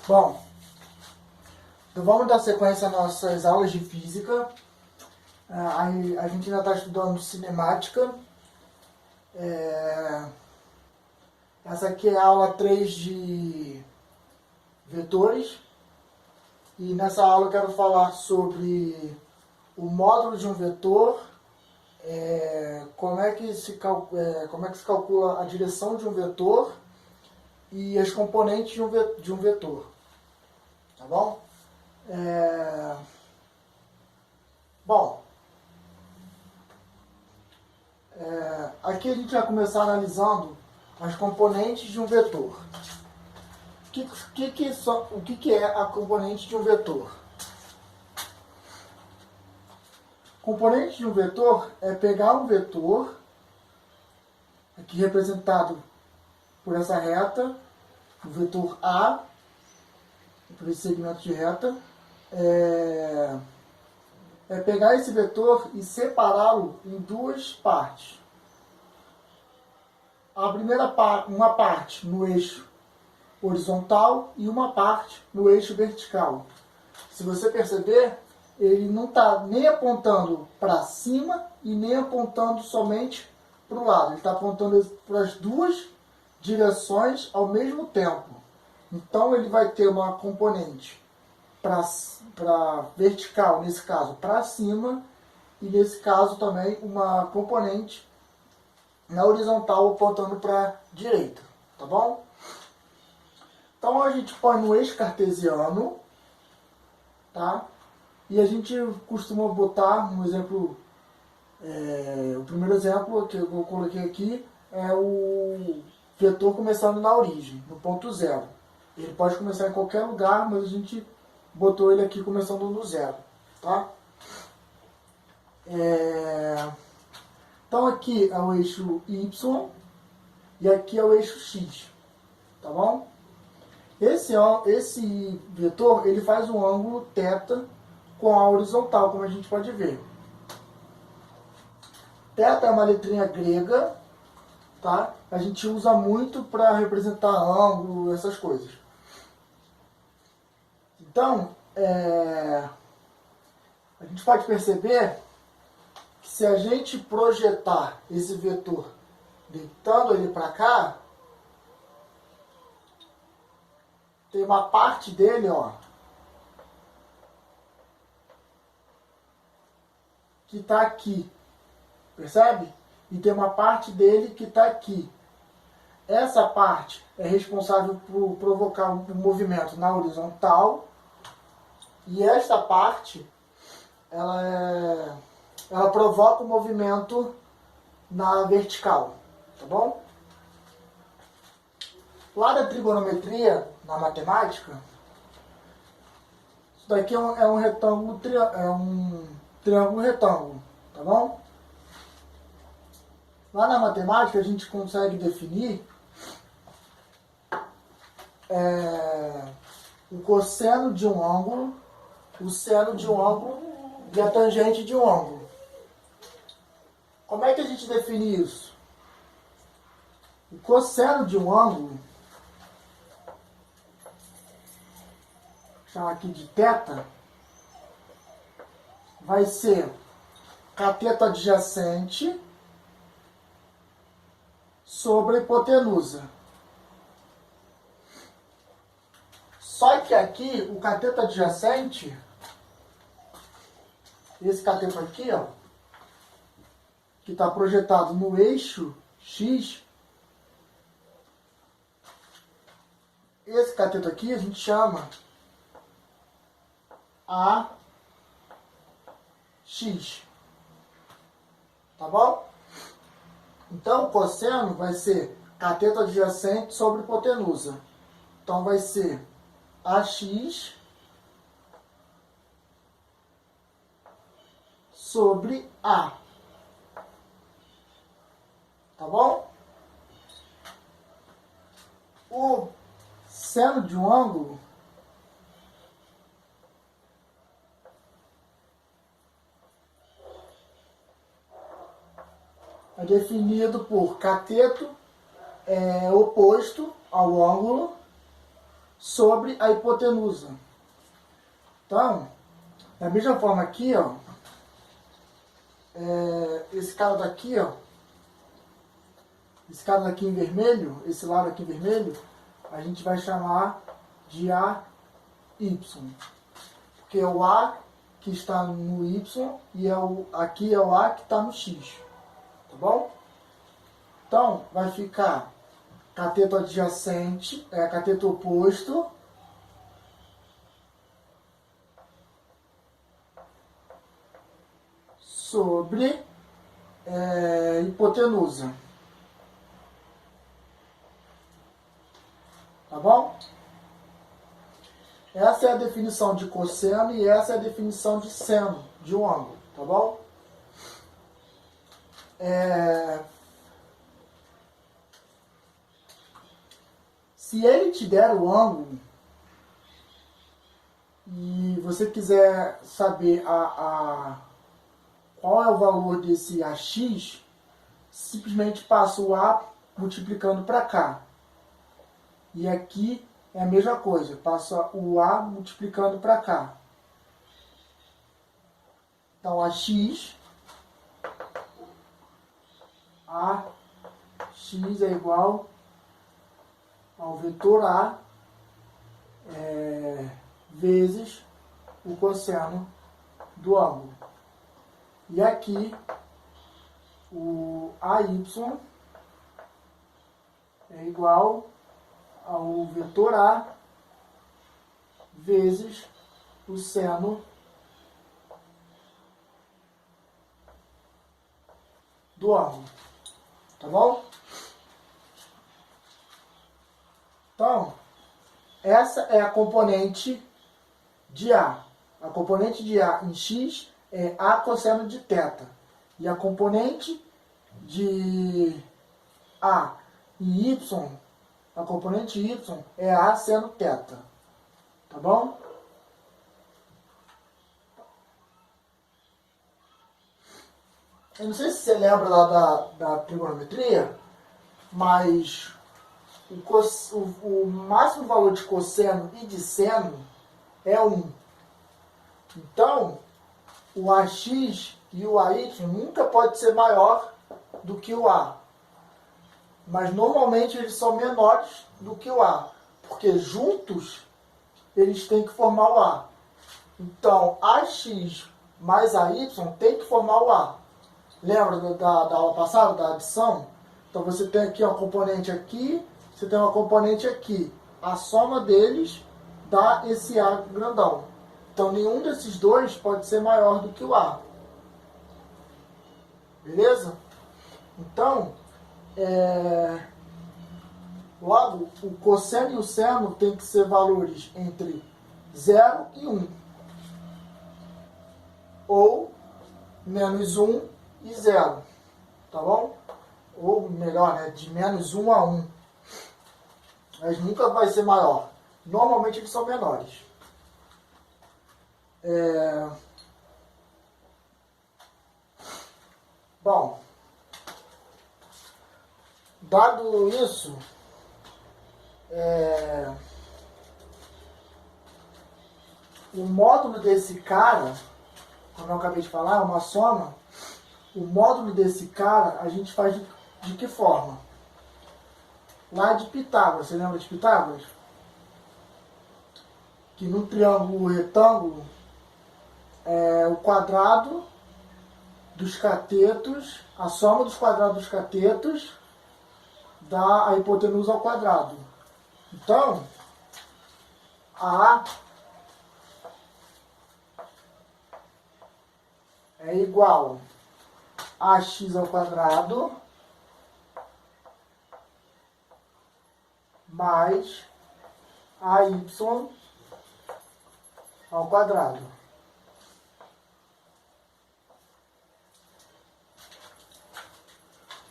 Bom, então vamos dar sequência às nossas aulas de física. A gente ainda está estudando cinemática. Essa aqui é a aula 3 de vetores. E nessa aula eu quero falar sobre o módulo de um vetor, como é que se calcula a direção de um vetor e as componentes de um vetor. Tá bom? Aqui a gente vai começar analisando as componentes de um vetor. O que é a componente de um vetor? Componente de um vetor é pegar um vetor, aqui representado por essa reta, o vetor A, por esse segmento de reta, pegar esse vetor e separá-lo em duas partes. A primeira parte, uma parte no eixo horizontal e uma parte no eixo vertical. Se você perceber, ele não está nem apontando para cima e nem apontando somente para o lado. Ele está apontando para as duas direções ao mesmo tempo. Então ele vai ter uma componente para vertical, nesse caso para cima, e nesse caso também uma componente na horizontal apontando para a direita. Tá bom? Então a gente põe no eixo cartesiano, tá? E a gente costuma botar um exemplo, o primeiro exemplo que eu coloquei aqui é o vetor começando na origem, no ponto zero. Ele pode começar em qualquer lugar, mas a gente botou ele aqui começando no zero, tá? Então aqui é o eixo Y e aqui é o eixo X, tá bom? Esse vetor ele faz um ângulo θ com a horizontal, como a gente pode ver. Θ é uma letrinha grega, tá? A gente usa muito para representar ângulo, essas coisas. Então, a gente pode perceber que se a gente projetar esse vetor deitando ele para cá, tem uma parte dele, ó, que está aqui, percebe? E tem uma parte dele que está aqui. Essa parte é responsável por provocar um movimento na horizontal, e esta parte ela provoca um movimento na vertical, tá bom? Lá da trigonometria, na matemática, isso daqui é um retângulo, triângulo retângulo, tá bom? Lá na matemática a gente consegue definir o cosseno de um ângulo, o seno de um ângulo e a tangente de um ângulo. Como é que a gente define isso? O cosseno de um ângulo, vou chamar aqui de θ, vai ser cateto adjacente sobre a hipotenusa. Só que aqui, o cateto adjacente, esse cateto aqui, ó, que está projetado no eixo X, esse cateto aqui a gente chama AX. Tá bom? Então o cosseno vai ser cateto adjacente sobre hipotenusa. Então vai ser AX sobre A. Tá bom? O seno de um ângulo é definido por cateto oposto ao ângulo sobre a hipotenusa. Então, da mesma forma aqui, ó, esse cara daqui, ó, esse cara daqui em vermelho, esse lado aqui em vermelho, a gente vai chamar de AY. Porque é o A que está no Y e aqui é o A que está no X. Tá bom? Então, vai ficar cateto adjacente, cateto oposto, sobre hipotenusa. Tá bom? Essa é a definição de cosseno e essa é a definição de seno de um ângulo. Tá bom? Se ele te der o ângulo e você quiser saber qual é o valor desse AX, simplesmente passa o A multiplicando para cá. E aqui é a mesma coisa, passa o A multiplicando para cá. Então, AX é igual ao vetor A vezes o cosseno do ângulo. E aqui o AY é igual ao vetor A vezes o seno do ângulo. Tá bom? Então, essa é a componente de A. A componente de A em X é A cosseno de θ. E a componente de A em Y, a componente Y é A seno θ. Tá bom? Eu não sei se você lembra lá da trigonometria, mas o máximo valor de cosseno e de seno é 1. Então, o AX e o AY nunca pode ser maior do que o A. Mas normalmente eles são menores do que o A, porque juntos eles têm que formar o A. Então, AX mais AY tem que formar o A. Lembra da aula passada, da adição? Então você tem aqui uma componente aqui, você tem uma componente aqui. A soma deles dá esse A grandão. Então nenhum desses dois pode ser maior do que o A. Beleza? Então, logo, o cosseno e o seno tem que ser valores entre 0 e 1. Ou menos 1 e 0. Tá bom? Ou melhor, né, de menos 1 a 1. Mas nunca vai ser maior. Normalmente eles são menores. Bom, dado isso, o módulo desse cara, como eu acabei de falar, é uma soma. O módulo desse cara a gente faz de que forma? Lá de Pitágoras, você lembra de Pitágoras? Que no triângulo retângulo, o quadrado dos catetos, a soma dos quadrados dos catetos dá a hipotenusa ao quadrado. Então, A é igual a x ao quadrado mais a y ao quadrado.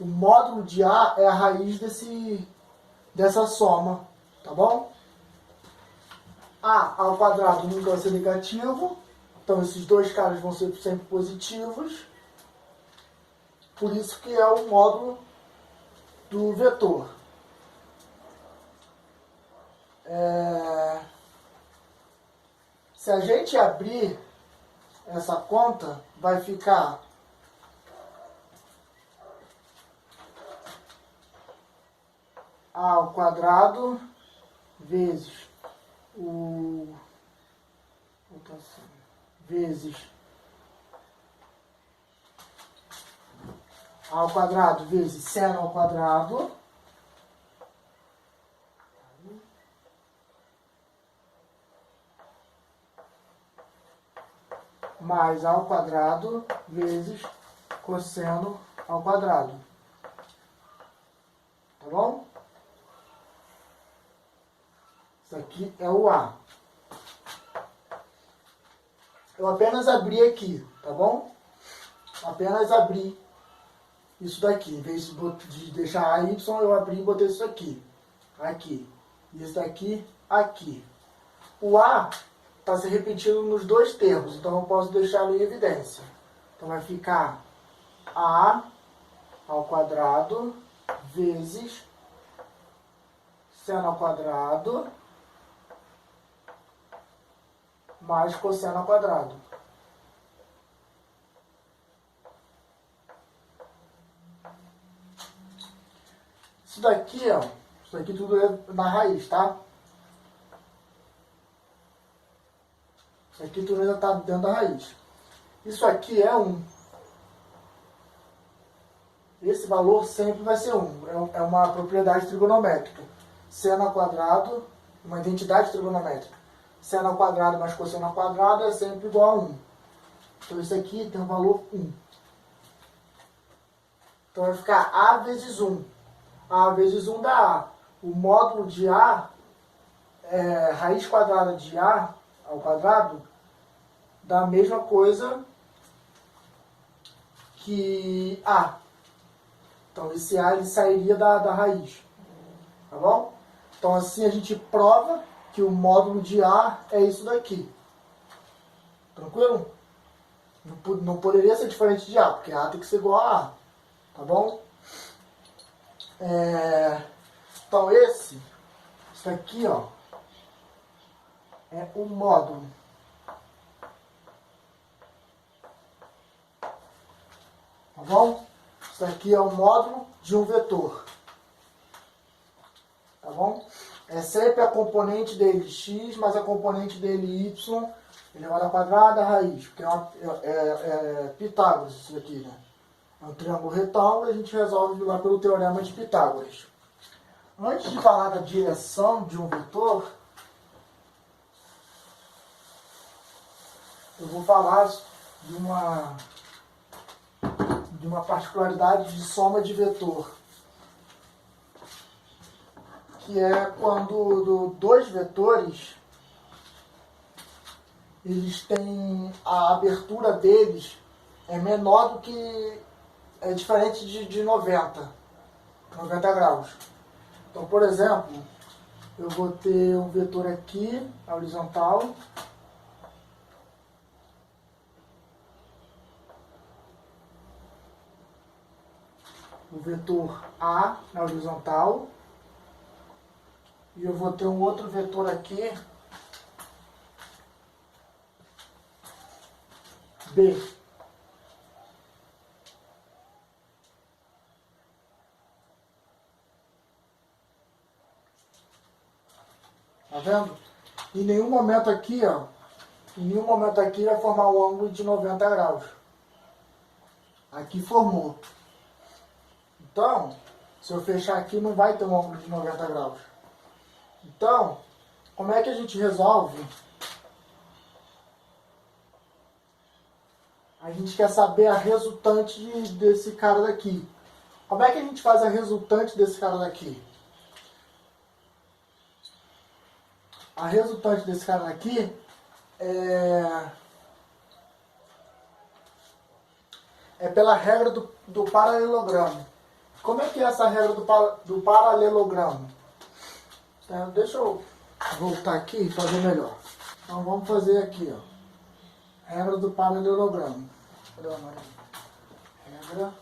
O módulo de A é a raiz dessa soma, tá bom? A ao quadrado nunca vai ser negativo, então esses dois caras vão ser sempre positivos. Por isso que é o módulo do vetor. Se a gente abrir essa conta, vai ficar a ao quadrado vezes o vezes a ao quadrado vezes seno ao quadrado mais a ao quadrado vezes cosseno ao quadrado. Tá bom? Isso aqui é o A. Eu apenas abri aqui, tá bom? Apenas abri isso daqui. Em vez de deixar a Y, eu abri e botei isso aqui. Aqui. E isso daqui, aqui. O A está se repetindo nos dois termos, então eu posso deixá-lo em evidência. Então vai ficar A ao quadrado vezes seno ao quadrado mais cosseno ao quadrado. Isso daqui, ó, isso daqui tudo é na raiz, tá? Isso aqui tudo ainda está dentro da raiz. Isso aqui é 1. Esse valor sempre vai ser 1. É uma propriedade trigonométrica. Seno ao quadrado, uma identidade trigonométrica. Seno ao quadrado mais cosseno ao quadrado é sempre igual a 1. Então isso aqui tem um valor 1. Então vai ficar A vezes 1. A vezes 1 dá A. O módulo de A, raiz quadrada de A ao quadrado, dá a mesma coisa que A. Então esse A ele sairia da raiz. Tá bom? Então assim a gente prova que o módulo de A é isso daqui. Tranquilo? Não poderia ser diferente de A, porque A tem que ser igual a A. Tá bom? Então isso aqui, ó, é o módulo. Tá bom? Isso aqui é o módulo de um vetor. Tá bom? É sempre a componente dele x mais a componente dele y elevado ao quadrado, a raiz. Porque é Pitágoras isso aqui, né? É um triângulo retângulo e a gente resolve lá pelo teorema de Pitágoras. Antes de falar da direção de um vetor, eu vou falar de uma particularidade de soma de vetor, que é quando dois vetores eles têm a abertura deles é menor do que é diferente de 90 graus. Então, por exemplo, eu vou ter um vetor aqui, na horizontal, o vetor A na horizontal, e eu vou ter um outro vetor aqui, B. Tá vendo? Em nenhum momento aqui, ó, vai formar um ângulo de 90 graus. Aqui formou. Então, se eu fechar aqui, não vai ter um ângulo de 90 graus. Então, como é que a gente resolve? A gente quer saber a resultante desse cara daqui. Como é que a gente faz a resultante desse cara daqui? A resultante desse cara daqui é pela regra do paralelogramo. Como é que é essa regra do paralelogramo? Então, deixa eu voltar aqui e fazer melhor. Então vamos fazer aqui, ó. Regra do paralelogramo. Cadê o amarelinho? Regra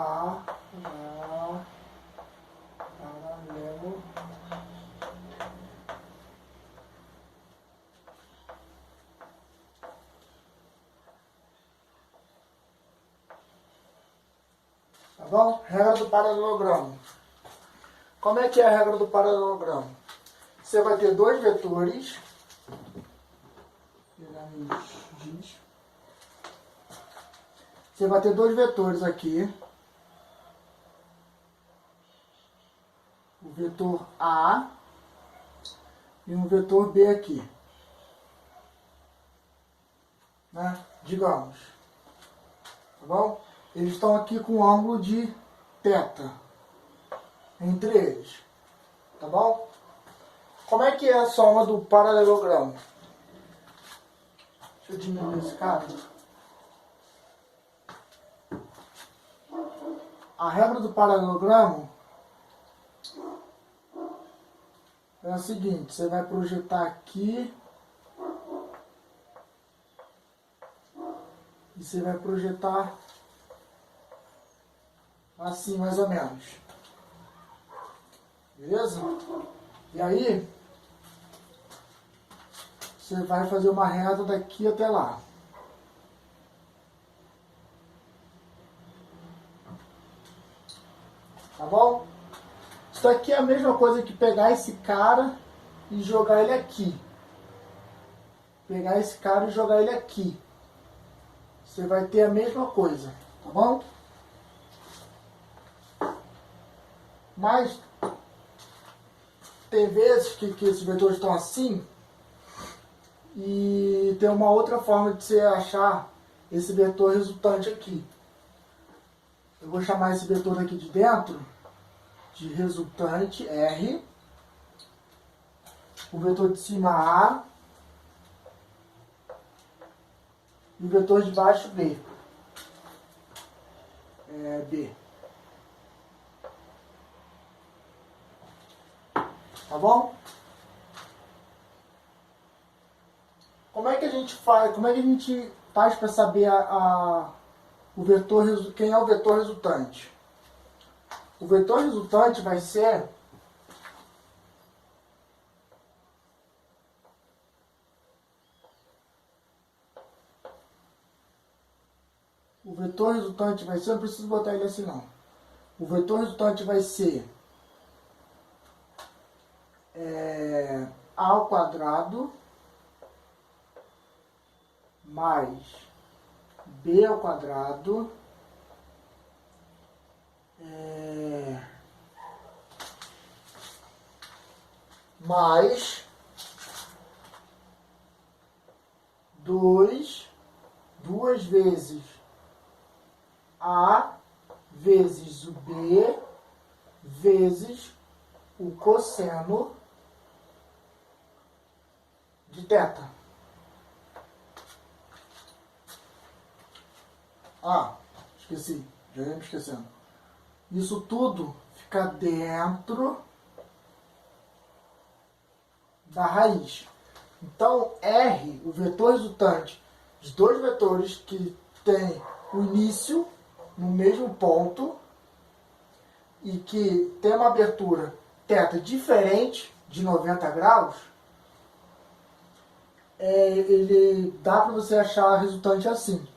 paralelo. Tá bom? Regra do paralelogramo. Como é que é a regra do paralelogramo? Você vai ter dois vetores. Vou pegar meus giz. Você vai ter dois vetores aqui. O vetor A e um vetor B aqui. Né? Digamos. Tá bom? Eles estão aqui com um ângulo de θ entre eles. Tá bom? Como é que é a soma do paralelogramo? Deixa eu diminuir esse cara. A regra do paralelogramo é a seguinte: você vai projetar aqui e você vai projetar assim, mais ou menos. Beleza? E aí, você vai fazer uma reta daqui até lá. Tá bom? Isso daqui é a mesma coisa que pegar esse cara e jogar ele aqui. Pegar esse cara e jogar ele aqui. Você vai ter a mesma coisa, tá bom? Mas tem vezes que esses vetores estão assim e tem uma outra forma de você achar esse vetor resultante aqui. Eu vou chamar esse vetor aqui de dentro de resultante R, o vetor de cima A e o vetor de baixo B. B. Tá bom? Como é que a gente faz? Como é que a gente faz para saber o vetor, quem é o vetor resultante? O vetor resultante vai ser não preciso botar ele assim não. O vetor resultante vai ser A ao quadrado mais B ao quadrado mais duas vezes A vezes o B vezes o cosseno de θ. Esqueci, já ia me esquecendo. Isso tudo fica dentro da raiz. Então, R, o vetor resultante de dois vetores que têm o início no mesmo ponto e que tem uma abertura θ diferente de 90 graus, ele dá para você achar a resultante assim,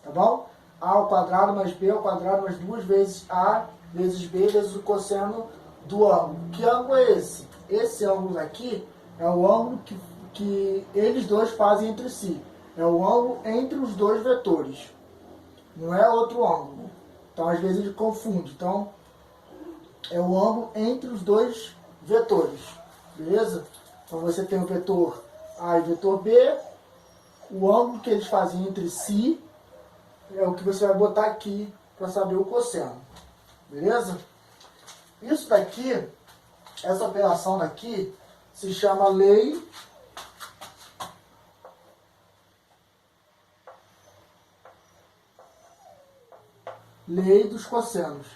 tá bom? A ao quadrado mais B ao quadrado mais duas vezes A vezes B vezes o cosseno do ângulo. Que ângulo é esse? Esse ângulo aqui é o ângulo que eles dois fazem entre si. É o ângulo entre os dois vetores. Não é outro ângulo. Então, às vezes, ele confunde. Então, é o ângulo entre os dois vetores. Beleza? Então, você tem o vetor A e o vetor B. O ângulo que eles fazem entre si é o que você vai botar aqui para saber o cosseno. Beleza? Isso daqui, essa operação daqui, se chama lei dos cossenos.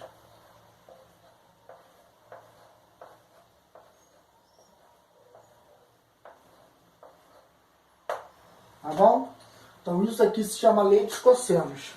Tá bom? Então isso aqui se chama lei dos cossenos.